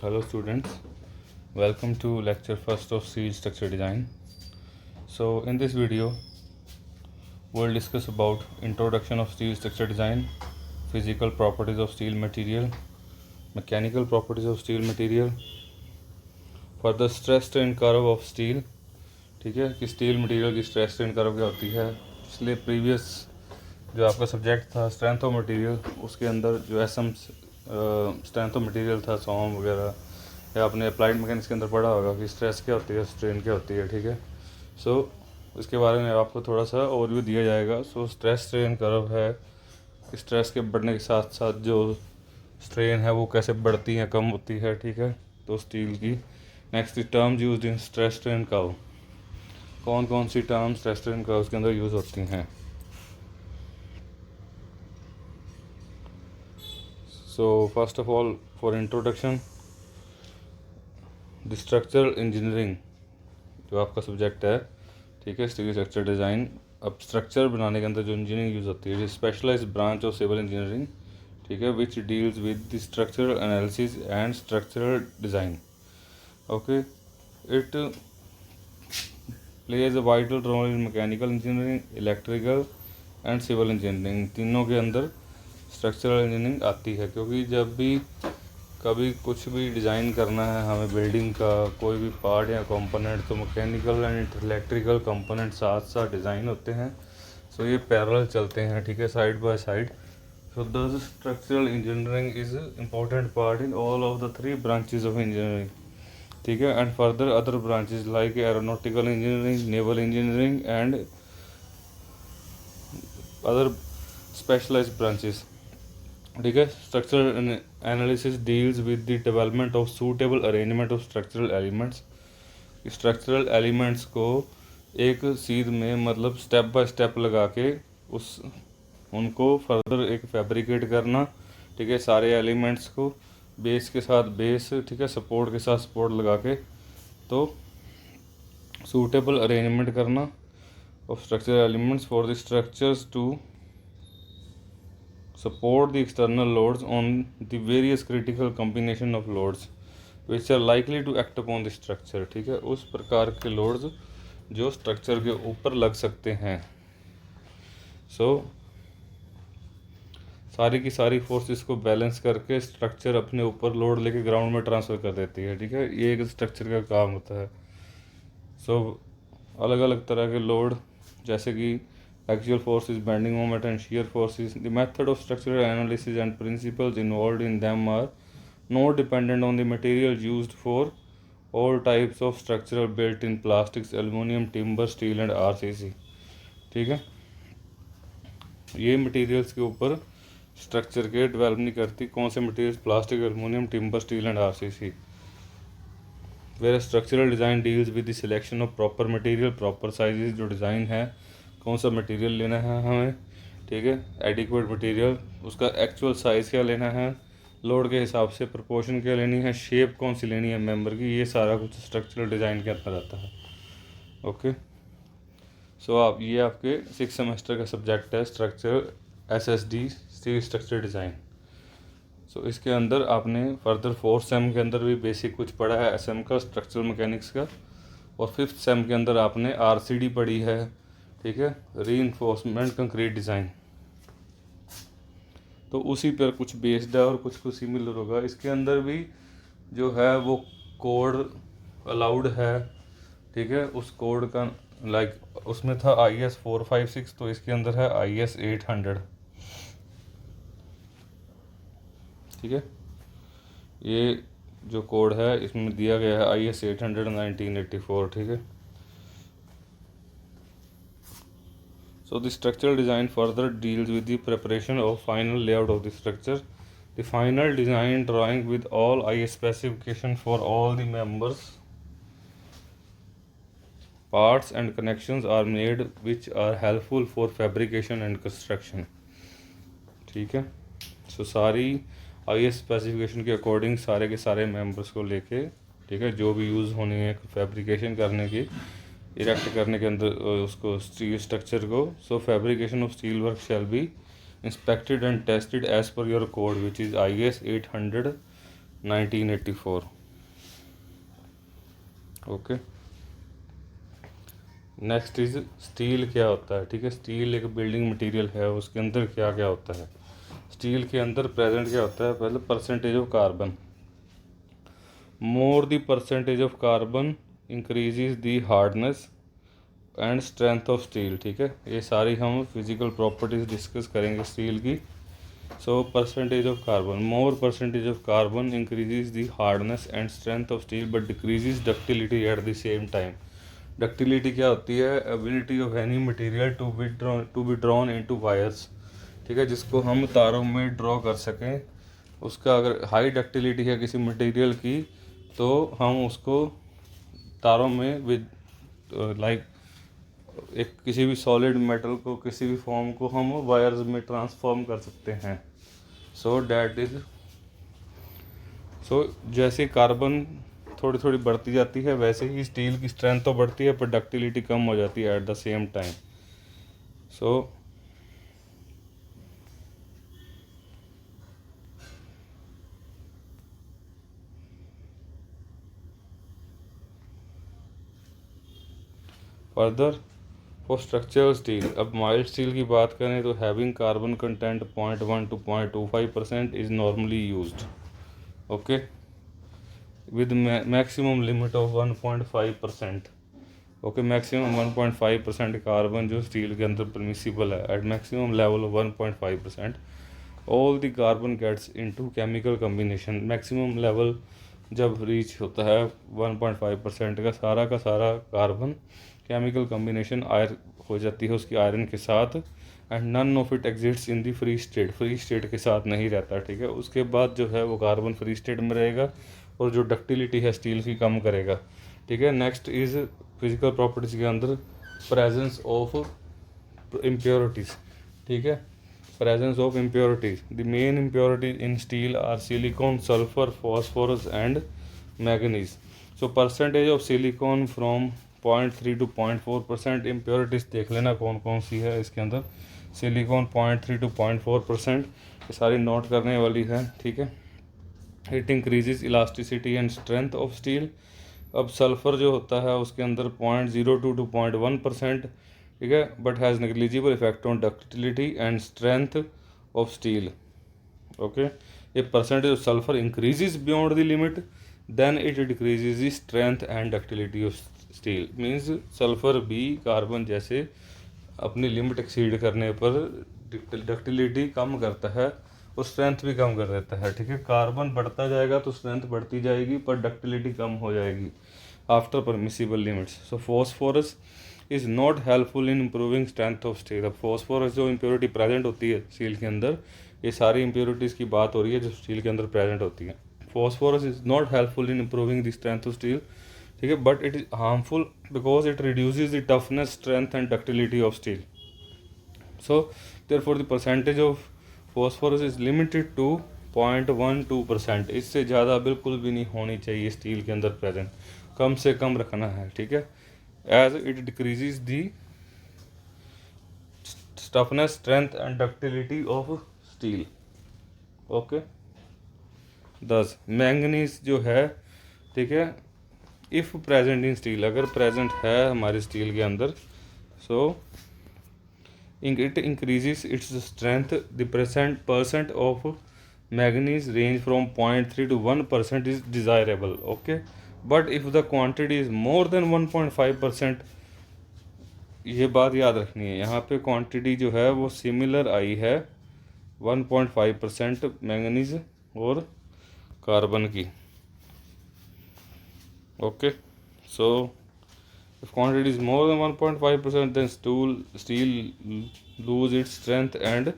Hello students, welcome to lecture first of steel structure design. So in this video we'll discuss about introduction of steel structure design, physical properties of steel material, mechanical properties of steel material, further stress strain curve of steel. ठीक है कि steel material की stress strain curve क्या होती है। इसलिए previous जो आपका सब्जेक्ट था स्ट्रेंथ ऑफ मटेरियल, उसके अंदर जो एसएम स्ट्रेंथ ऑफ मटेरियल था सॉम वगैरह, या आपने अप्लाइड मैकेनिक्स के अंदर पढ़ा होगा कि स्ट्रेस क्या होती है, स्ट्रेन क्या होती है। ठीक है, सो इसके बारे में आपको थोड़ा सा ओवरव्यू दिया जाएगा। सो स्ट्रेस स्ट्रेन कर्व है, स्ट्रेस के बढ़ने के साथ साथ जो स्ट्रेन है वो कैसे बढ़ती है, कम होती है। ठीक है, तो स्टील की next terms used in stress strain curve, कौन कौन सी टर्म्स स्ट्रेस स्ट्रेन कर्व के अंदर यूज़ होती हैं। So first of all for introduction, the structural engineering जो आपका सब्जेक्ट है, ठीक है, स्टील स्ट्रक्चर डिज़ाइन। अब स्ट्रक्चर बनाने के अंदर जो इंजीनियरिंग यूज़ होती है, specialised branch of civil engineering, ठीक है, which deals with the structural analysis and structural design. Okay, it plays a vital role in mechanical engineering, electrical and civil engineering. तीनों के अंदर स्ट्रक्चरल इंजीनियरिंग आती है, क्योंकि जब भी कभी कुछ भी डिज़ाइन करना है हमें बिल्डिंग का कोई भी पार्ट या कंपोनेंट, तो मैकेनिकल एंड इलेक्ट्रिकल कंपोनेंट साथ साथ डिज़ाइन होते हैं। सो ये पैरेलल चलते हैं, ठीक है, side by side. So the structural engineering is important part in all of the three branches of engineering. ठीक है, and further other branches like aeronautical engineering, naval engineering and other specialised branches. ठीक है, structural analysis deals with the development of suitable arrangement of structural elements. Structural elements को एक सीध में, मतलब step by step लगा के उनको फर्दर एक फैब्रिकेट करना। ठीक है, सारे एलिमेंट्स को बेस के साथ बेस, ठीक है, सपोर्ट के साथ सपोर्ट लगा के तो सूटेबल अरेंजमेंट करना of structural elements for the structures to support the external loads on the various critical combination of loads which are likely to act upon the structure। ठीक है, उस प्रकार के लोड्स जो स्ट्रक्चर के ऊपर लग सकते हैं। सो सारी की सारी फोर्सेस को बैलेंस करके स्ट्रक्चर अपने ऊपर लोड लेके ग्राउंड में ट्रांसफ़र कर देती है। ठीक है, ये एक स्ट्रक्चर का काम होता है। सो अलग अलग तरह के लोड, जैसे कि axial forces, bending moment and shear forces. The method of structural analysis and principles involved in them are not dependent on the material used for all types of structural built in plastics, aluminum, timber, steel and RCC। ठीक है, ये materials के ऊपर structure के develop नहीं करती कौन से materials, plastic, aluminium, timber, steel and RCC। Where structural design deals with the selection of proper material, proper sizes, जो डिज़ाइन है कौन सा मटेरियल लेना है हमें, ठीक है, एडिक्वेट मटेरियल, उसका एक्चुअल साइज़ क्या लेना है, लोड के हिसाब से प्रोपोर्शन क्या लेनी है, शेप कौन सी लेनी है मेंबर की, ये सारा कुछ स्ट्रक्चरल डिज़ाइन के अंदर आता है। ओके, सो आप ये आपके 6 सेमेस्टर का सब्जेक्ट है, structure SSD steel structure design. So इसके अंदर आपने फर्दर 4th सेम के अंदर भी बेसिक कुछ पढ़ा है SM का, स्ट्रक्चरल मैकेनिक्स का, और 5th सेम के अंदर आपने RCD पढ़ी है। ठीक है, रीइंफोर्समेंट कंक्रीट डिज़ाइन, तो उसी पर कुछ बेस्ड है और कुछ कुछ सिमिलर होगा। इसके अंदर भी जो है वो कोड अलाउड है। ठीक है, उस कोड का लाइक उसमें था IS 456, तो इसके अंदर है IS 800। ठीक है, ये जो कोड है इसमें दिया गया है IS 800 1984। ठीक है, so the structural design further deals with the preparation of final layout of the structure. The final design drawing with all IS specification for all the members, parts and connections are made which are helpful for fabrication and construction। ठीक है, so सारी IS specification के according सारे के सारे members को लेके, ठीक है, जो भी यूज़ होनी है फैब्रिकेशन करने की, इरेक्ट करने के अंदर उसको स्टील स्ट्रक्चर को। So fabrication of steel work shall be inspected and tested as per your code which is IS 800 1984। Okay. Next is steel क्या होता है, ठीक है। स्टील एक बिल्डिंग मटेरियल है, उसके अंदर क्या क्या होता है। स्टील के अंदर प्रेजेंट क्या होता है, पहले percentage of carbon. More the percentage of carbon increases the hardness and strength of steel, ठीक है। ये सारी हम फिजिकल प्रॉपर्टीज डिस्कस करेंगे स्टील की। So percentage of carbon, more percentage of carbon increases the hardness and strength of steel but decreases ductility at the same time. Ductility क्या होती है, ability of any material to be drawn into wires, ठीक है, जिसको हम तारों में draw कर सकें। उसका अगर हाई डक्टिलिटी है किसी मटेरियल की, तो हम उसको तारों में विद लाइक एक किसी भी सॉलिड मेटल को, किसी भी फॉर्म को हम वायर्स में ट्रांसफॉर्म कर सकते हैं। सो डैट इज, सो जैसे कार्बन थोड़ी थोड़ी बढ़ती जाती है, वैसे ही स्टील की स्ट्रेंथ तो बढ़ती है पर डक्टिलिटी कम हो जाती है at the same time. So further for structural steel, अब माइल्ड स्टील की बात करें तो having carbon content 0.1 to 0.25% is normally used, okay, with maximum limit of 1.5%, okay. Maximum 1.5% carbon जो स्टील के अंदर परमिसिबल है at maximum level of 1.5%। All the carbon gets into chemical combination, maximum level जब reach होता है 1.5% का सारा carbon chemical combination आयर हो जाती है उसकी आयरन के साथ। And none of it exists in the free state, free state के साथ नहीं रहता, ठीक है। उसके बाद जो है वो कार्बन फ्री स्टेट में रहेगा और जो डक्टिलिटी है स्टील की कम करेगा, ठीक है। नेक्स्ट इज फिजिकल प्रॉपर्टीज के अंदर प्रेजेंस ऑफ इम्प्योरिटीज़, ठीक है। Presence of impurities, the main impurities in steel are silicon, sulphur, phosphorus and manganese. So percentage of silicon from 0.3 to 0.4%। Impurities देख लेना कौन कौन सी है इसके अंदर। सिलिकॉन 0.3 to 0.4%, ये सारी नोट करने वाली है, ठीक है। It increases elasticity and strength of steel. अब सल्फ़र जो होता है उसके अंदर 0.02 to 0.1%, ठीक है, but has negligible effect on ductility and strength of steel, okay. ये percentage of sulphur increases beyond the limit, then it decreases the strength and ductility of steel. Means sulphur भी carbon जैसे अपनी limit exceed करने पर ductility कम करता है और strength भी कम कर देता है, ठीक है। कार्बन बढ़ता जाएगा तो स्ट्रेंथ बढ़ती जाएगी पर डक्टिलिटी कम हो जाएगी after permissible limits. So phosphorus is not helpful in improving strength of steel. अब फॉस्फोरस जो इम्प्योरिटी प्रेजेंट होती है स्टील के अंदर, ये सारी इम्प्योरिटीज़ की बात हो रही है जो स्टील के अंदर प्रेजेंट होती हैं। Phosphorus is not helpful in improving the strength of steel, ठीक है, but it is harmful because it reduces the toughness, strength and ductility of steel. So therefore the percentage of phosphorus is limited to 0.12%। इससे ज़्यादा बिल्कुल भी नहीं होनी चाहिए steel के अंदर प्रेजेंट, कम से कम रखना है, ठीक है। As it decreases the toughness, strength and ductility of steel, okay. 10 manganese जो है, ठीक है, इफ़ प्रेजेंट इन स्टील, अगर प्रेजेंट है हमारे स्टील के अंदर, so it increases its strength. The percent of manganese range from 0.3 to 1% is desirable, okay, but if the quantity is more than 1.5%, ये बात याद रखनी है, यहाँ पे क्वांटिटी जो है वो सिमिलर आई है 1.5% मैंगनीज और कार्बन की, okay. So if quantity is more than 1.5%, then steel lose its strength and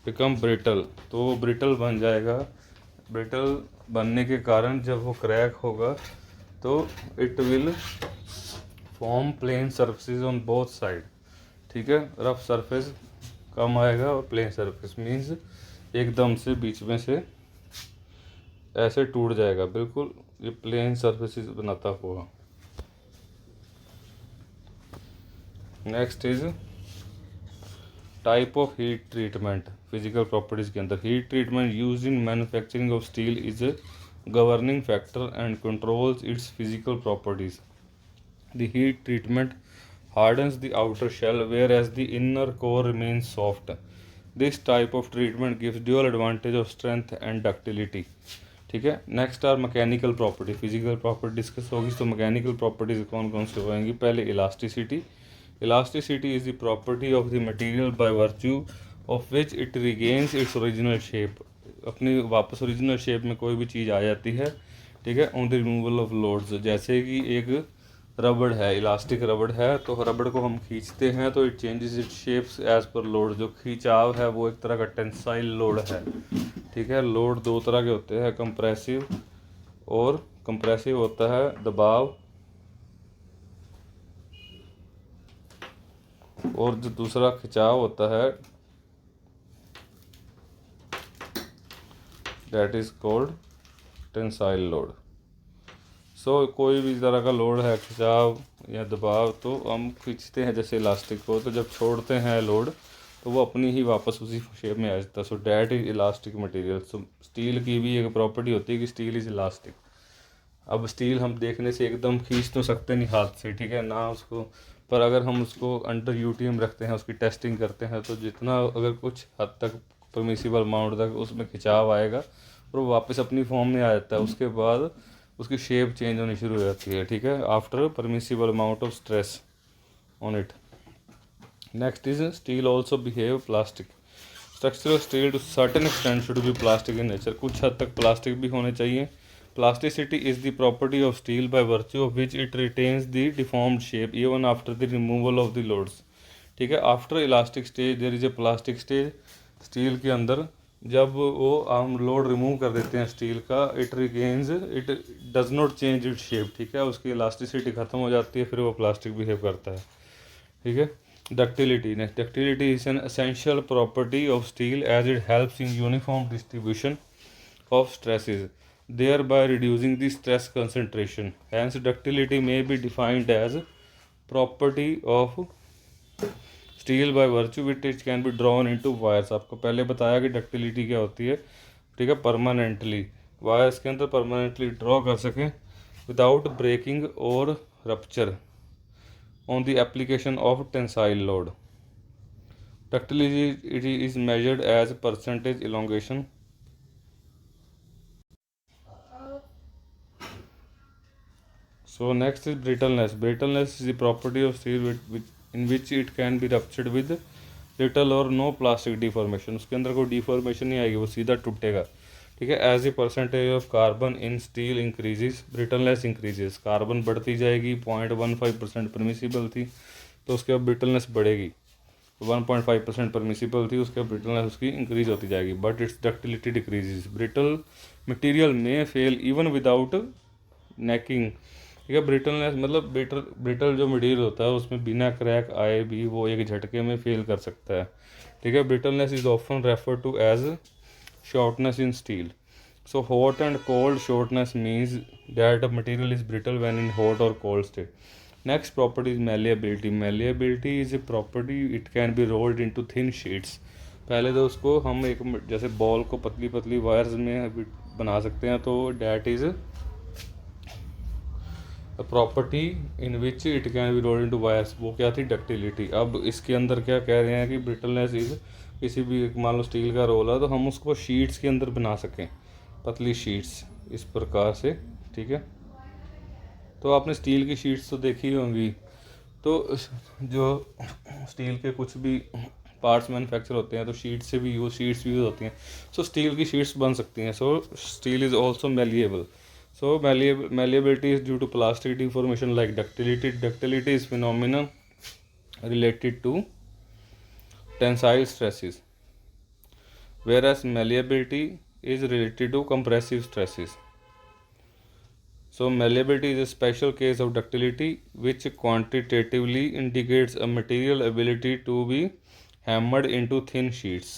become brittle, तो वो ब्रिटल बन जाएगा। ब्रिटल बनने के कारण जब वो क्रैक होगा तो it will form plane surfaces on both side, ठीक है। रफ सरफेस कम आएगा और प्लेन सरफेस मीन्स एकदम से बीच में से ऐसे टूट जाएगा, बिल्कुल ये प्लेन सर्फेसिस बनाता हुआ। Next is type of heat treatment. Physical properties के अंदर heat treatment used in manufacturing of steel is a governing factor and controls it's physical properties. The heat treatment hardens the outer shell whereas the inner core remains soft. This type of treatment gives dual advantage of strength and ductility. ठीक है, next are mechanical property, physical property discuss होगी। तो mechanical properties कौन कौन सी होएंगी? पहले elasticity. Elasticity is the property of the material by virtue of which it regains its original shape. अपनी वापस ओरिजिनल शेप में कोई भी चीज़ आ जाती है, ठीक है, on the removal of loads. जैसे कि एक रबड़ है, इलास्टिक रबड़ है, तो रबड़ को हम खींचते हैं तो it changes it shapes as per load. जो खींचाव है वो एक तरह का टेंसाइल लोड है, ठीक है। लोड दो तरह के होते हैं, कंप्रेसिव और कंप्रेसिव होता है दबाव, और जो दूसरा खिंचाव होता है that is called tensile load. So कोई भी तरह का लोड है, खिंचाव या दबाव, तो हम खींचते हैं जैसे इलास्टिक को, तो जब छोड़ते हैं लोड तो वो अपनी ही वापस उसी शेप में आ जाता है। So that is elastic material. So steel की भी एक प्रॉपर्टी होती है कि स्टील इज इलास्टिक। अब स्टील हम देखने से एकदम खींच तो सकते नहीं हाथ से, ठीक है ना उसको, पर अगर हम उसको अंडर यूटीएम रखते हैं, उसकी टेस्टिंग करते हैं, तो जितना अगर कुछ हद तक परमिसिबल अमाउंट तक उसमें खिंचाव आएगा और वो वापस अपनी फॉर्म में आ जाता है। उसके बाद उसकी शेप चेंज होनी शुरू हो जाती है, ठीक है, after permissible amount of stress on it. Next is steel also behave plastic. Structure of steel to certain extent should be plastic in nature. कुछ हद तक प्लास्टिक भी होने चाहिए। Plasticity is the property of steel by virtue of which it retains the deformed shape even after the removal of the loads. ठीक है, after elastic stage there is a plastic stage. Steel के अंदर जब वो हम load remove कर देते हैं स्टील का, it regains, it does not change it shape, ठीक है, उसकी इलास्टिसिटी ख़त्म हो जाती है, फिर वो प्लास्टिक बिहेव करता है, ठीक है। Ductility, next, ductility is an essential property of steel as it helps in uniform distribution of stresses thereby reducing the stress concentration. Hence ductility may be defined as property of steel by virtue which it can be drawn into wires. आपको पहले बताया कि ductility क्या होती है, ठीक है, permanently wires के अंदर परमानेंटली ड्रॉ कर सकें विदाउट ब्रेकिंग और rupture on the application of tensile load. Ductility is measured as percentage elongation. So next is brittleness. Brittleness is the property of steel in which it can be ruptured with little or no plastic deformation. उसके अंदर कोई deformation नहीं आएगी, वो सीधा टूटेगा, ठीक है। As a percentage of carbon in steel increases, brittleness increases. Carbon बढ़ती जाएगी, 0.15% परमिसिबल थी तो उसके बाद ब्रिटलनेस बढ़ेगी, 1.5% परमिसिबल थी, उसके बाद ब्रिटलनेस उसकी इंक्रीज होती जाएगी, but it's ductility decreases. Brittle material में फेल इवन विदाउट नेकिंग, ठीक है। ब्रिटलनेस मतलब ब्रिटल जो मटेरियल होता है उसमें बिना क्रैक आए भी वो एक झटके में फेल कर सकता है, ठीक है। Brittleness is often refer to as shortness in steel. So hot and cold shortness means that material is brittle when in hot और cold state. Next property is malleability. Malleability is a property, it can be rolled into thin sheets. पहले तो उसको हम एक जैसे ball को पतली पतली वायर्स में बना सकते हैं, तो that is property in which it can be rolled into wires. वो क्या थी? डक्टिलिटी। अब इसके अंदर क्या कह रहे हैं कि ब्रिटलनेस इज, किसी भी मान लो स्टील का रोल है तो हम उसको शीट्स के अंदर बना सकें, पतली शीट्स इस प्रकार से, ठीक है। तो आपने स्टील की शीट्स तो देखी होंगी, तो जो स्टील के कुछ भी पार्ट्स मैन्युफैक्चर होते हैं तो शीट से भी शीट्स भी यूज होती हैं। सो स्टील की शीट्स बन सकती हैं। सो steel is also malleable. So malleability is due to plastic deformation like ductility. Ductility is phenomenon related to tensile stresses, whereas malleability is related to compressive stresses. So malleability is a special case of ductility which quantitatively indicates a material ability to be hammered into thin sheets.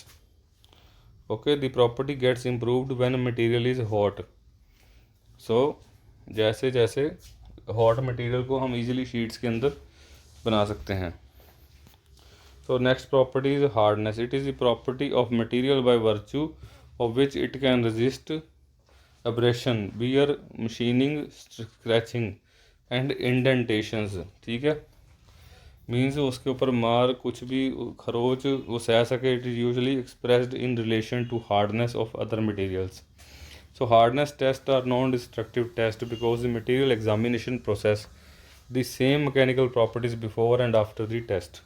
Okay, the property gets improved when a material is hot. सो जैसे जैसे hot material को हम easily sheets के अंदर बना सकते हैं। तो next property is hardness. It is the property of material by virtue of which it can resist abrasion, wear, machining, scratching. And indentations, ठीक है, मीन्स उसके ऊपर मार कुछ भी खरोच वो सह सके। It is usually expressed in relation to hardness of other materials. So hardness tests are non-destructive tests because the material examination process the same mechanical properties before and after the test,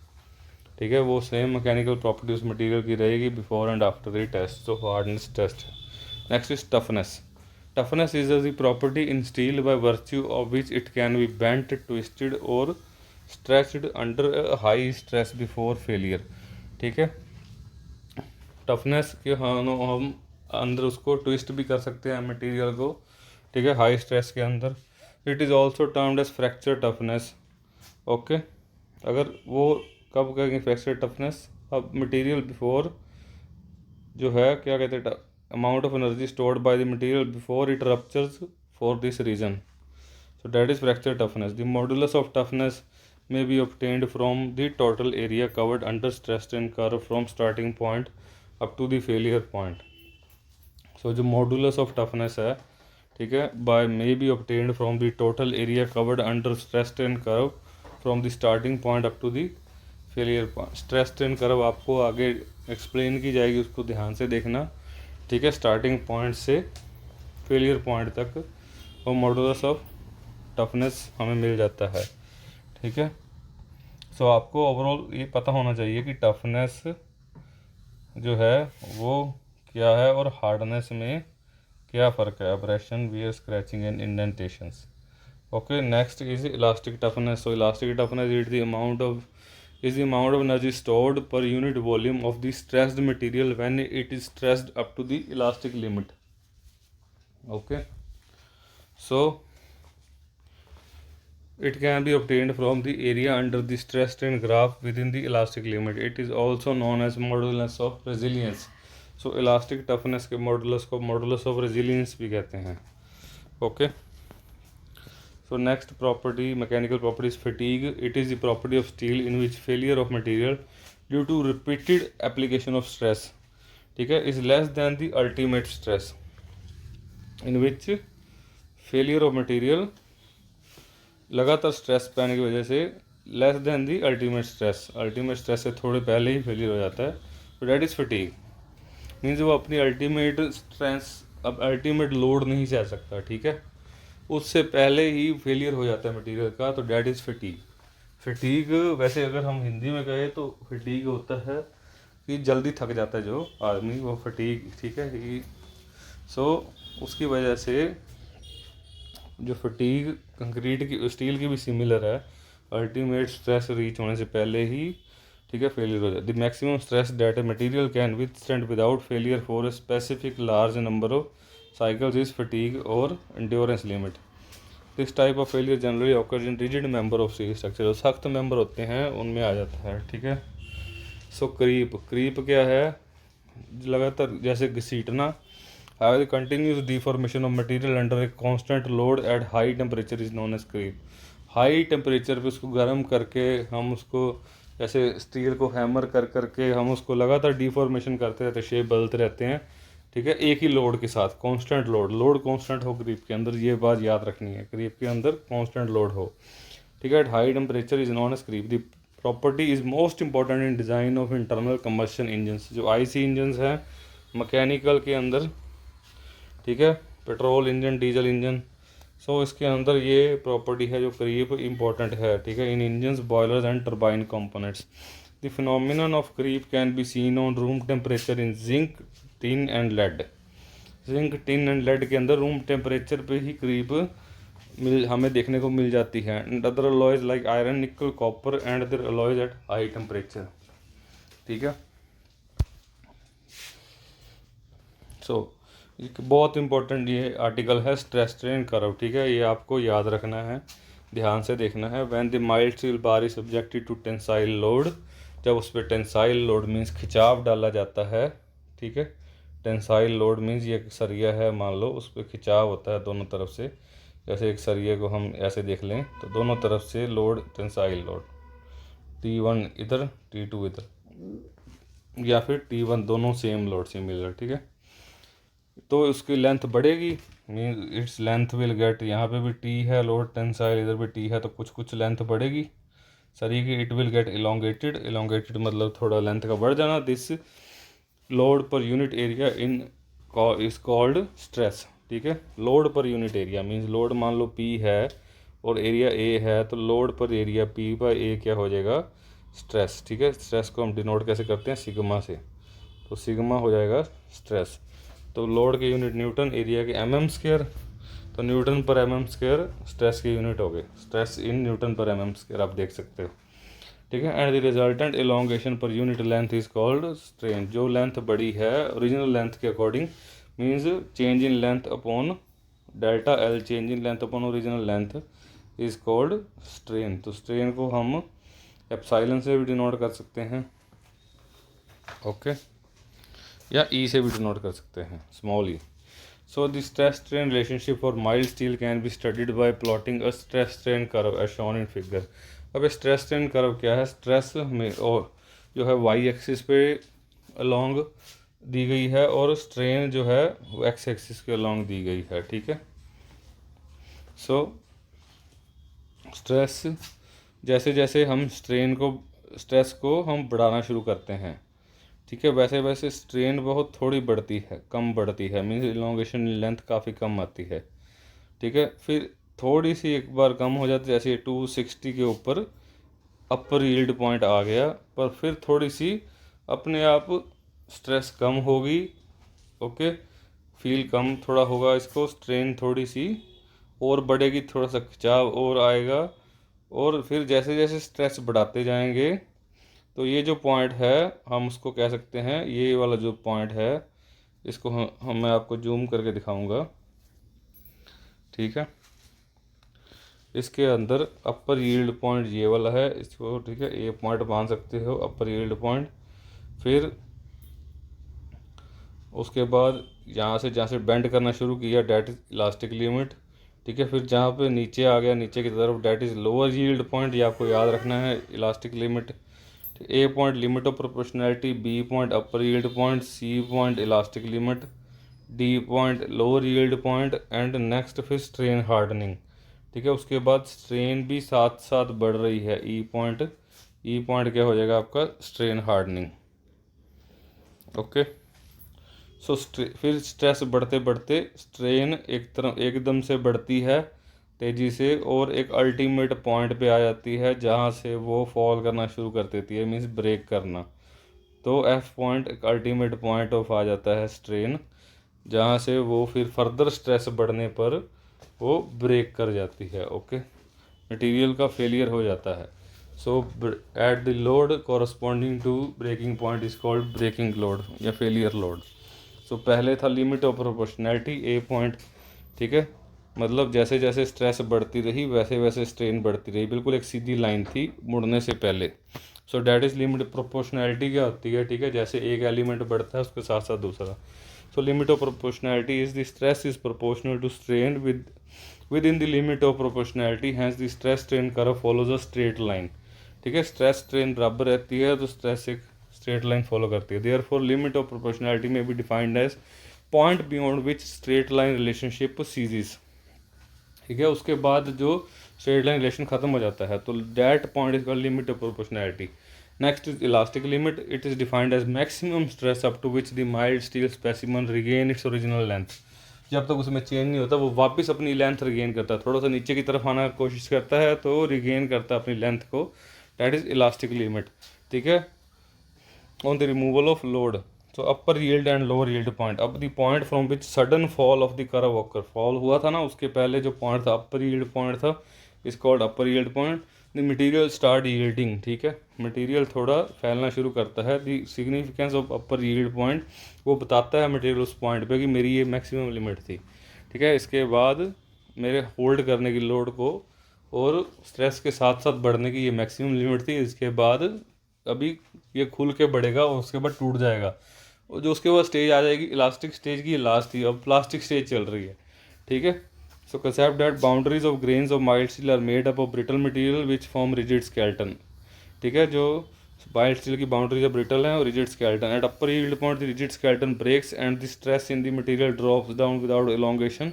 ठीक है, वो same mechanical property उस material की रहेगी before and after the test. तो hardness test है। Next is toughness. Toughness is the property in steel by virtue of which it can be bent, twisted और stretched under high stress before failure, ठीक है। Toughness के हम अंदर उसको twist भी कर सकते हैं मटेरियल को, ठीक है, हाई स्ट्रेस के अंदर। It is also termed as fracture toughness. Okay, अगर वो कब करेंगे फ्रैक्चर टफनेस, अब मटेरियल बिफोर जो है क्या कहते हैं, amount of energy stored by the material before it ruptures for this reason, so that is fracture toughness. The modulus of toughness may be obtained from the total area covered under stress strain curve from starting point up to the failure point. So जो modulus of toughness है, ठीक है, by may be obtained from the total area covered under stress strain curve from the starting point up to the failure point. stress strain curve आपको आगे explain की जाएगी, उसको ध्यान से देखना, ठीक है, स्टार्टिंग पॉइंट से फेलियर पॉइंट तक और मॉडुलस ऑफ टफनेस हमें मिल जाता है, ठीक है। सो आपको ओवरऑल ये पता होना चाहिए कि टफनेस जो है वो क्या है और हार्डनेस में क्या फ़र्क है, abrasion, wear, scratching and indentations. Okay, next is elastic toughness. So elastic toughness is the amount of energy stored per unit volume of the stressed material when it is stressed up to the elastic limit. Okay, so it can be obtained from the area under the stress strain graph within the elastic limit. It is also known as modulus of resilience. So elastic toughness के modulus को modulus of resilience भी कहते हैं। Okay. So next property, mechanical property is fatigue. It is the property of steel in which failure of material due to repeated application of stress, ठीक है, is less than the ultimate stress, in which failure of material लगातार stress पैने की वजह से less than the ultimate stress से थोड़े पहले ही फेलियर हो जाता है। तो डैट इज़ फटीग, मीन्स वो अपनी अल्टीमेट स्ट्रेस अब अल्टीमेट लोड नहीं सह सकता, ठीक है, उससे पहले ही फेलियर हो जाता है मटेरियल का, तो डैट इज़ फटीग वैसे अगर हम हिंदी में कहें तो फटीग होता है कि जल्दी थक जाता है जो आदमी, वो फटीग, ठीक है। सो उसकी वजह से जो फटीग कंक्रीट की स्टील की भी सिमिलर है, अल्टीमेट स्ट्रेस रीच होने से पहले ही, ठीक है, फेलियर हो जाए। The maximum stress that a material can withstand without failure for a specific large number of cycles is fatigue और endurance limit. This type of failure generally occurs in rigid member of steel structure, जो सख्त member होते हैं उनमें आ जाता है, ठीक है। सो क्रीप क्या है, लगातार जैसे घसीटना, the continuous deformation of material under a constant load at high temperature is known as creep. High temperature पे उसको गर्म करके हम उसको जैसे स्टील को हैमर कर करके हम उसको लगातार डिफॉर्मेशन करते रहते, शेप बदलते रहते हैं, ठीक है, एक ही लोड के साथ, कांस्टेंट लोड कांस्टेंट हो क्रीप के अंदर, ये बात याद रखनी है, क्रीप के अंदर कांस्टेंट लोड हो, ठीक है, at high temperature is known as creep. The property is most important in design of internal combustion engines, जो आईसी इंजन्स हैं मैकेनिकल के अंदर, ठीक है, petrol engine, diesel engine, so इसके अंदर ये प्रॉपर्टी है जो क्रीप इंपॉर्टेंट है, ठीक है, in engines, boilers and turbine components. The phenomenon of creep can be seen on room temperature in zinc, tin and lead. Zinc, tin and lead के अंदर रूम टेम्परेचर पे ही क्रीप हमें देखने को मिल जाती है। And other alloys like iron, nickel, copper and other alloys at high temperature, ठीक है। सो एक बहुत इंपॉर्टेंट ये आर्टिकल है स्ट्रेस स्ट्रेन कर्व, ठीक है, ये आपको याद रखना है, ध्यान से देखना है। When the mild steel bar is subjected to tensile load, जब उस पर टेंसाइल लोड मीन्स खिंचाव डाला जाता है, ठीक है, टेंसाइल लोड मीन्स ये सरिया है, मान लो उस पर खिंचाव होता है दोनों तरफ से, जैसे एक सरिये को हम ऐसे देख लें तो दोनों तरफ से लोड, टेंसाइल लोड, T1 इधर, T2 इधर, या फिर T1 दोनों सेम लोड से मिल रहा है, ठीक है, तो उसकी लेंथ बढ़ेगी mean its length will get, यहाँ पे भी टी है लोड टेंसाइल, इधर भी टी है, तो कुछ कुछ लेंथ बढ़ेगी सरी की। It will get elongated, elongated मतलब थोड़ा लेंथ का बढ़ जाना। This load per unit area in is called stress. ठीक है, load per unit area means load मान लो पी है और एरिया ए है, तो लोड पर एरिया पी बाई ए क्या हो जाएगा, स्ट्रेस। ठीक है, स्ट्रेस को हम डिनोट कैसे करते हैं, सिग्मा से, तो सिग्मा हो जाएगा स्ट्रेस। तो लोड के यूनिट न्यूटन, एरिया के एम एम स्क्वायर, तो न्यूटन पर एम एम स्क्वायर स्ट्रेस के यूनिट हो गए, स्ट्रेस इन न्यूटन पर एम एम स्क्वायर आप देख सकते हो। ठीक है, and the resultant elongation per unit length is called strain. जो लेंथ बड़ी है ओरिजिनल लेंथ के according means change in length upon delta L, change in length upon original length is called strain. तो स्ट्रेन को हम epsilon से भी denote कर सकते हैं, ओके, या ई से भी डिनोट कर सकते हैं, small E. So the stress strain relationship for mild steel can be studied by plotting a stress strain curve as shown in figure. अब स्ट्रेस स्ट्रेन कर्व क्या है, स्ट्रेस में और जो है वाई एक्सिस पे अलोंग दी गई है और स्ट्रेन जो है वो एक्स एक्सिस के अलोंग दी गई है। ठीक है, सो स्ट्रेस जैसे जैसे हम स्ट्रेस को हम बढ़ाना शुरू करते हैं, ठीक है, वैसे वैसे स्ट्रेन बहुत थोड़ी बढ़ती है, कम बढ़ती है, मीन्स इलोंगेशन लेंथ काफ़ी कम आती है। ठीक है, फिर थोड़ी सी एक बार कम हो जाती है, जैसे 260 के ऊपर अपर यील्ड पॉइंट आ गया, पर फिर थोड़ी सी अपने आप स्ट्रेस कम होगी, ओके, फील कम थोड़ा होगा इसको, स्ट्रेन थोड़ी सी और बढ़ेगी, थोड़ा सा खिंचाव और आएगा, और फिर जैसे जैसे स्ट्रेस बढ़ाते जाएंगे तो ये जो पॉइंट है हम उसको कह सकते हैं, ये वाला जो पॉइंट है इसको हम मैं आपको जूम करके दिखाऊंगा। ठीक है, इसके अंदर अपर यील्ड पॉइंट ये वाला है, इसको ठीक है ए पॉइंट मान सकते हो, अपर यील्ड पॉइंट। फिर उसके बाद यहाँ से जहाँ से बेंड करना शुरू किया डैट इज इलास्टिक लिमिट। ठीक है, फिर जहाँ पे नीचे आ गया नीचे की तरफ that is lower yield point, ये आपको याद रखना है, elastic limit. A point limit of proportionality, B point upper yield point, C point elastic limit, D point lower yield point, and next फिर स्ट्रेन हार्डनिंग। ठीक है, उसके बाद स्ट्रेन भी साथ साथ बढ़ रही है, ई पॉइंट, ई पॉइंट क्या हो जाएगा आपका, स्ट्रेन हार्डनिंग। ओके, सो फिर स्ट्रेस बढ़ते बढ़ते स्ट्रेन एक तरफ एकदम से बढ़ती है तेज़ी से और एक अल्टीमेट पॉइंट पे आ जाती है जहाँ से वो फॉल करना शुरू कर देती है, मीन्स ब्रेक करना। तो एफ पॉइंट एक अल्टीमेट पॉइंट ऑफ आ जाता है स्ट्रेन, जहाँ से वो फिर फर्दर स्ट्रेस बढ़ने पर वो ब्रेक कर जाती है, ओके, मटेरियल का फेलियर हो जाता है। So at the load corresponding to breaking point is called breaking load या फेलियर लोड। सो पहले था limit of proportionality a point. ठीक है, मतलब जैसे जैसे स्ट्रेस बढ़ती रही वैसे वैसे स्ट्रेन बढ़ती रही, बिल्कुल एक सीधी लाइन थी मुड़ने से पहले। So that is limit proportionality क्या होती है, ठीक है, जैसे एक एलिमेंट बढ़ता है उसके साथ साथ दूसरा। So limit of proportionality is the stress is proportional to strain within the limit of proportionality, hence the stress strain curve follows a straight line. ठीक है, स्ट्रेस स्ट्रेन बराबर रहती है तो स्ट्रेस एक स्ट्रेट लाइन फॉलो करती है। Therefore limit of proportionality may be defined as point beyond which straight line relationship सीरीज। ठीक है, उसके बाद जो स्ट्रेट लाइन रिलेशन खत्म हो जाता है तो that point is called limit of proportionality. Next is elastic limit, it is defined as maximum stress up to which the mild steel specimen regain its original length. जब तक उसमें change नहीं होता वो वापस अपनी लेंथ रिगेन करता है, थोड़ा सा नीचे की तरफ आना कोशिश करता है तो रिगेन करता है अपनी लेंथ को, दैट इज इलास्टिक लिमिट। ठीक है, on the removal of load, so upper yield and lower yield point, अब the point from which sudden fall of the curve occur, fall हुआ था ना उसके पहले जो पॉइंट था upper yield point था, is called upper yield point। the material start yielding, ठीक है, मटेरियल थोड़ा फैलना शुरू करता है। the significance of upper yield point, वो बताता है मटेरियल उस पॉइंट पे कि मेरी ये मैक्सिमम लिमिट थी। ठीक है, इसके बाद मेरे होल्ड करने की लोड को और स्ट्रेस के साथ साथ बढ़ने की ये मैक्सिमम लिमिट थी। इसके बाद अभी ये खुल के बढ़ेगा और उसके बाद टूट जाएगा, और जो उसके बाद स्टेज आ जाएगी इलास्टिक स्टेज की, लास्ट थी, अब प्लास्टिक स्टेज चल रही है। ठीक है, so concept that boundaries of grains of mild steel are made up of brittle material which form rigid skeleton. ठीक है, जो माइल्ड स्टील की बाउंड्रीज ऑफ ब्रिटल हैं और rigid skeleton, at upper yield point the rigid skeleton breaks and the stress in the material drops down without elongation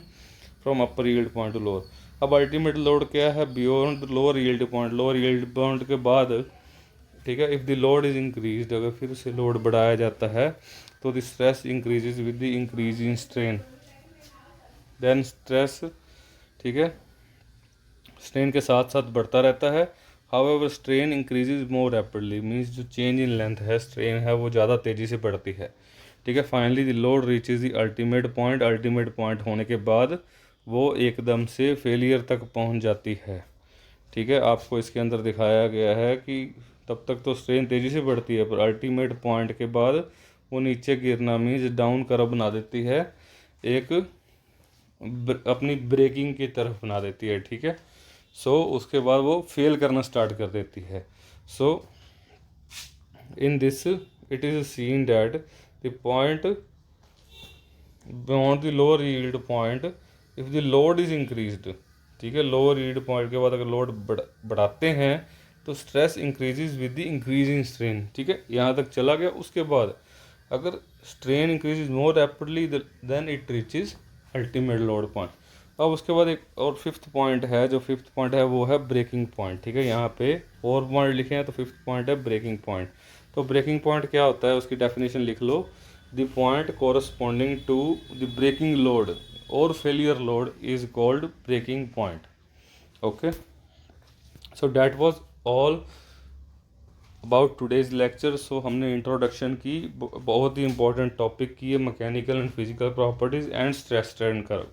from upper yield point to lower. अब ultimate load क्या है, beyond lower yield point, lower yield point के बाद, ठीक है, if the load is increase, अगर फिर से लोड बढ़ाया जाता है तो the stress increases with the increase in strain, then stress, ठीक है, स्ट्रेन के साथ साथ बढ़ता रहता है। However strain increases more rapidly, means जो चेंज इन लेंथ है, स्ट्रेन है, वो ज़्यादा तेज़ी से बढ़ती है, ठीक है। Finally the load reaches the ultimate point, ultimate point होने के बाद वो एकदम से फेलियर तक पहुंच जाती है, ठीक है। आपको इसके अंदर दिखाया गया है कि तब तक तो स्ट्रेन तेज़ी से बढ़ती है, पर अल्टीमेट पॉइंट के बाद वो नीचे गिरना मीन्स डाउन कर्व बना देती है, एक अपनी ब्रेकिंग की तरफ बना देती है, ठीक है। सो उसके बाद वो फेल करना स्टार्ट कर देती है। So in this it is seen that the point beyond the lower yield point, if the load is increased, ठीक है, लोअर यील्ड पॉइंट के बाद अगर लोड बढ़ाते हैं तो stress increases with the increase in strain, ठीक है, यहाँ तक चला गया। उसके बाद अगर strain increases more rapidly then it reaches ultimate load point. अब उसके बाद एक और फिफ्थ पॉइंट है, जो फिफ्थ पॉइंट है वो है ब्रेकिंग पॉइंट, ठीक है। यहाँ पे और पॉइंट लिखे हैं तो फिफ्थ पॉइंट है ब्रेकिंग पॉइंट। तो ब्रेकिंग पॉइंट क्या होता है, उसकी डेफिनेशन लिख लो, the point corresponding to the breaking load और failure load is called breaking point. Okay, so that was all about today's lecture. So हमने इंट्रोडक्शन की, बहुत ही इंपॉर्टेंट टॉपिक की है, mechanical and physical properties and stress strain curve.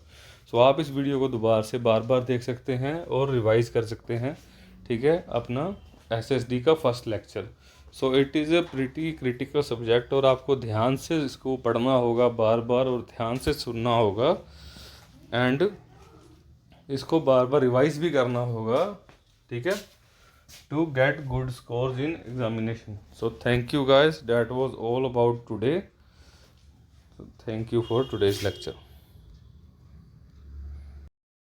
So आप इस video को दोबारा से बार बार देख सकते हैं और रिवाइज कर सकते हैं, ठीक है, अपना एसएसडी का first lecture. So it is a pretty critical subject और आपको ध्यान से इसको पढ़ना होगा बार बार और ध्यान से सुनना होगा एंड इसको बार बार रिवाइज भी करना होगा, ठीक है, to get good scores in examination. So thank you guys, that was all about today. So thank you for today's lecture.